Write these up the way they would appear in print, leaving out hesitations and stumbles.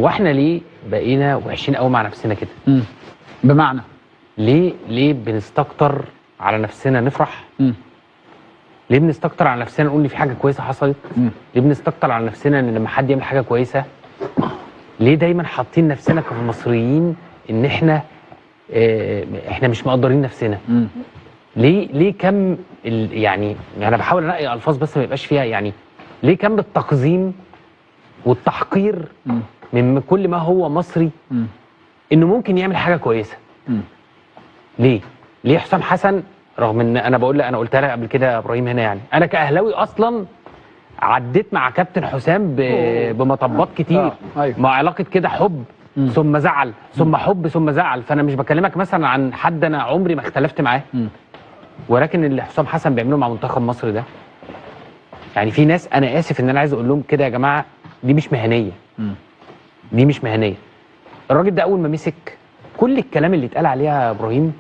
هو احنا ليه بقينا وحشين قوي مع نفسنا كده؟ بمعنى ليه بنستكتر على نفسنا نفرح؟ ليه بنستكتر على نفسنا نقول ان في حاجه كويسه حصلت؟ ليه بنستكتر على نفسنا ان لما حد يعمل حاجه كويسه؟ ليه دايما حاطين نفسنا كمصريين ان احنا مش مقدرين نفسنا؟ ليه كم يعني انا بحاول انقي الفاظ بس ما يبقاش فيها يعني ليه كم التقزيم والتحقير من كل ما هو مصري انه ممكن يعمل حاجه كويسه؟ ليه حسام حسن رغم ان انا بقول لك انا قلتها لك قبل كده يا ابراهيم هنا يعني انا كاهلاوي اصلا عديت مع كابتن حسام بمطبات كتير أيوه. مع علاقه كده حب ثم زعل ثم حب ثم زعل، فانا مش بكلمك مثلا عن حد انا عمري ما اختلفت معاه، ولكن اللي حسام حسن بيعمله مع منتخب مصر ده يعني في ناس انا اسف ان انا عايز اقول لهم كده يا جماعه دي مش مهنيه. دي مش مهنيه. الراجل ده اول ما مسك كل الكلام اللي اتقال عليه يا ابراهيم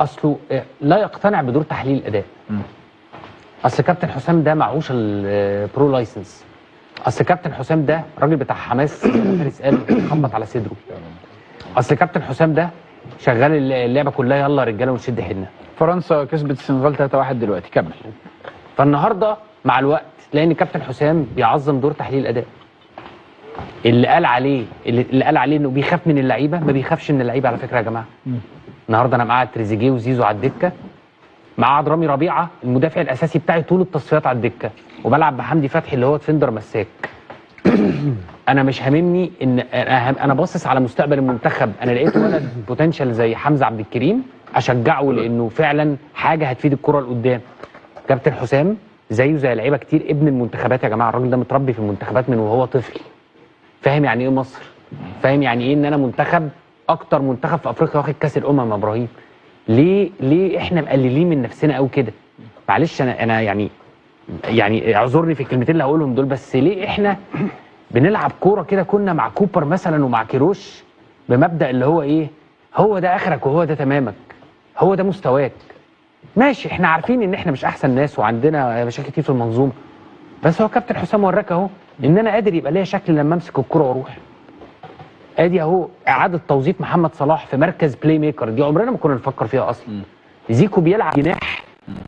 اصله لا يقتنع بدور تحليل الاداء. اصل كابتن حسام ده معهوش البرو لايسنس. اصل كابتن حسام ده راجل بتاع حماس فارس قال خبط على صدره. اصل كابتن حسام ده شغال اللعبه كلها يلا رجاله ونشد حيلنا. فرنسا كسبت السنغال 3-1 دلوقتي كمل. فالنهارده مع الوقت تلاقي ان كابتن حسام بيعظم دور تحليل الاداء. اللي قال عليه انه بيخاف من اللعيبه ما بيخافش من اللعيبه على فكره يا جماعه. النهارده انا معايا تريزيجيه وزيزو على الدكه، معاه رامي ربيعه المدافع الاساسي بتاعي طول التصفيات على الدكه، وبلعب بحمدي فتحي اللي هو ديفندر مساك. انا مش هاممني ان انا باصص على مستقبل المنتخب، انا لقيت ولد بوتنشال زي حمزه عبد الكريم اشجعه لانه فعلا حاجه هتفيد الكره لقدام. كابتن حسام زيه زي لعيبه كتير ابن المنتخبات يا جماعه، الراجل ده متربي في المنتخبات من وهو طفل. فاهم يعني ايه مصر؟ فاهم يعني ايه ان انا منتخب اكتر منتخب في افريقيا واخد كاس الامم يا ابراهيم؟ ليه احنا مقللين من نفسنا قوي كده؟ معلش انا يعني اعذرني في الكلمتين اللي هقولهم دول، بس ليه احنا بنلعب كوره كده كنا مع كوبر مثلا ومع كيروش بمبدا اللي هو ايه؟ هو ده اخرك وهو ده تمامك، هو ده مستواك. ماشي احنا عارفين ان احنا مش احسن ناس وعندنا مشاكل كتير في المنظومه، بس هو كابتن حسام وراك اهو ان انا قادر يبقى ليا شكل لما امسك الكوره واروح. ادي اهو اعاده توظيف محمد صلاح في مركز بلاي ميكر، دي عمرنا ما كنا نفكر فيها اصلا. زيكو بيلعب جناح،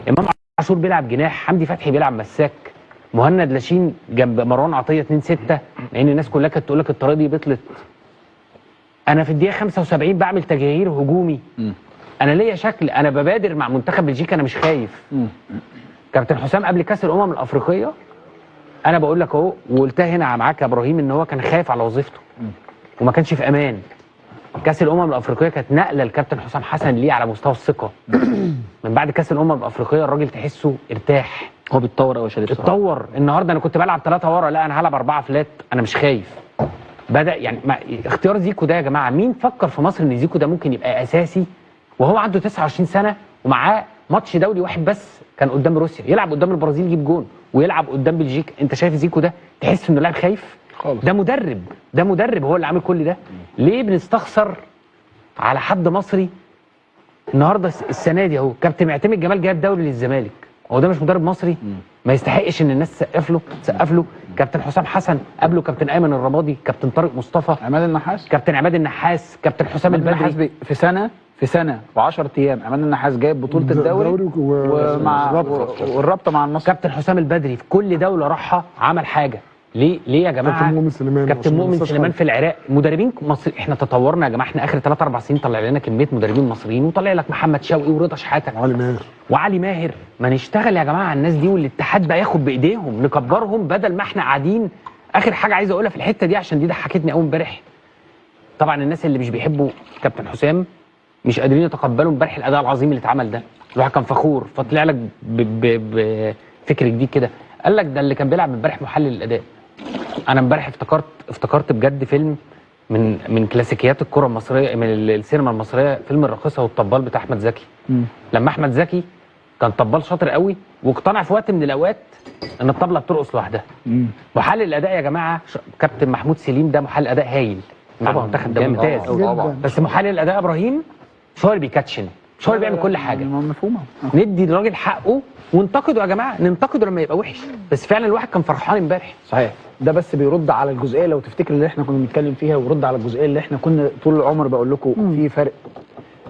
امام عاشور بيلعب جناح، حمدي فتحي بيلعب مساك، مهند لاشين جنب مروان عطيه 2-6، لان الناس كلها كانت تقول لك الطريقه دي بطلت. انا في الدقيقه 75 بعمل تغيير هجومي. انا ليا شكل، انا ببادر مع منتخب بلجيكا انا مش خايف. كابتن حسام قبل كاس الامم الافريقيه انا بقول لك اهو وقلتها هنا معاك يا ابراهيم ان هو كان خايف على وظيفته وما كانش في امان. كاس الامم الافريقيه كانت نقله لكابتن حسام حسن ليه على مستوى الثقه. من بعد كاس الامم الافريقيه الراجل تحسه ارتاح، هو بيتطور قوي يا شريف. اتطور. النهارده انا كنت بلعب 3 ورا، لا انا هلعب 4 فلات، انا مش خايف. بدا يعني اختيار زيكو ده يا جماعه، مين فكر في مصر ان زيكو ده ممكن يبقى اساسي وهو عنده 29 سنه ومعاه ماتش دولي واحد بس كان قدام روسيا، يلعب قدام البرازيل يجيب جون ويلعب قدام بلجيكا؟ انت شايف زيكو ده تحس انه لاعب خايف خالص؟ ده مدرب هو اللي عامل كل ده. ليه بنستخسر على حد مصري؟ النهارده السنه دي اهو كابتن معتمد جمال جايب دوري للزمالك، هو ده مش مدرب مصري؟ ما يستحقش ان الناس تسقف له؟ كابتن حسام حسن قبله كابتن ايمن الرمادي، كابتن طارق مصطفى، عماد النحاس، كابتن عماد النحاس، كابتن حسام البدري. في سنه و10 ايام عماد النحاس جايب بطوله الدوري والرابطه مع النصر. كابتن حسام البدري في كل دوله راحها عمل حاجه. ليه يا جماعه؟ كابتن مؤمن سليمان في العراق. مدربين مصر احنا تطورنا يا جماعه، احنا اخر 3-4 سنين طلع لنا كميه مدربين مصريين، وطلع لك محمد شوقي ورضا شحاته وعلي ماهر. ما نشتغل يا جماعه على الناس دي، والاتحاد بقى ياخد بايديهم نكبرهم بدل ما احنا قاعدين. اخر حاجه عايز اقولها في الحته دي عشان دي ضحكتني قوي امبارح. طبعا الناس اللي مش بيحبوا كابتن حسام مش قادرين يتقبلوا امبارح الاداء العظيم اللي اتعمل ده. الواحد كان فخور، فطلع لك بفكر جديد كده، قال لك ده اللي كان بيلعب امبارح محلل الاداء. انا امبارح افتكرت بجد فيلم من كلاسيكيات الكره المصريه، من السينما المصريه، فيلم الراقصه والطبال بتاع احمد زكي. لما احمد زكي كان طبال شاطر قوي واقتنع في وقت من الاوقات ان الطبله بترقص لوحدها. محلل الاداء يا جماعه كابتن محمود سليم ده محلل اداء هايل مع المنتخب ده ممتاز، بس محلل الاداء ابراهيم مش هو اللي بيكاتشن، مش مش هو اللي بيعمل كل حاجه. مفهومه. ندي للراجل حقه وننتقده يا جماعه، ننتقده لما يبقى وحش، بس فعلا الواحد كان فرحان امبارح. صحيح. ده بس بيرد على الجزئيه لو تفتكر اللي احنا كنا بنتكلم فيها، ويرد على الجزئيه اللي احنا كنا طول العمر بقول لكم في فرق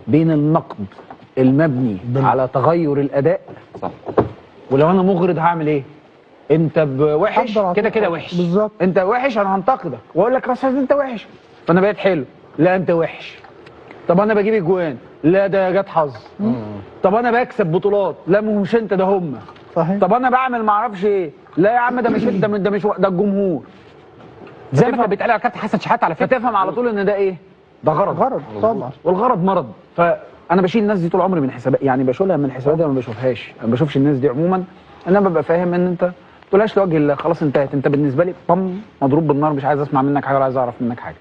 بين النقد المبني على تغير الاداء، صح، ولو انا مغرض هعمل ايه؟ انت وحش كده كده وحش بالظبط، انت وحش انا هنتقدك واقول لك راس انت وحش فانا بقيت حلو، لا انت وحش. طب انا بجيب اجوان، لا ده جت حظ. طب انا بكسب بطولات، لا مش انت ده هم. صحيح. طب انا بعمل ما اعرفش ايه، لا يا عم ده مش انت، ده مش ده الجمهور. زي ما كان بيتقال على كابتن حسن شحاته على فكره. فتفهم على طول ان ده ايه؟ ده غرض طبعا، والغرض مرض. فانا بشيل الناس دي طول عمري من حسابات، يعني بشيلها من حساباتي، ما بشوفهاش، ما بشوفش الناس دي عموما. انا ببقى فاهم ان انت ما تقولهاش لوجه الله، خلاص انتهت، انت بالنسبه لي مضروب بالنار، مش عايز اسمع منك حاجه ولا عايز اعرف منك حاجه.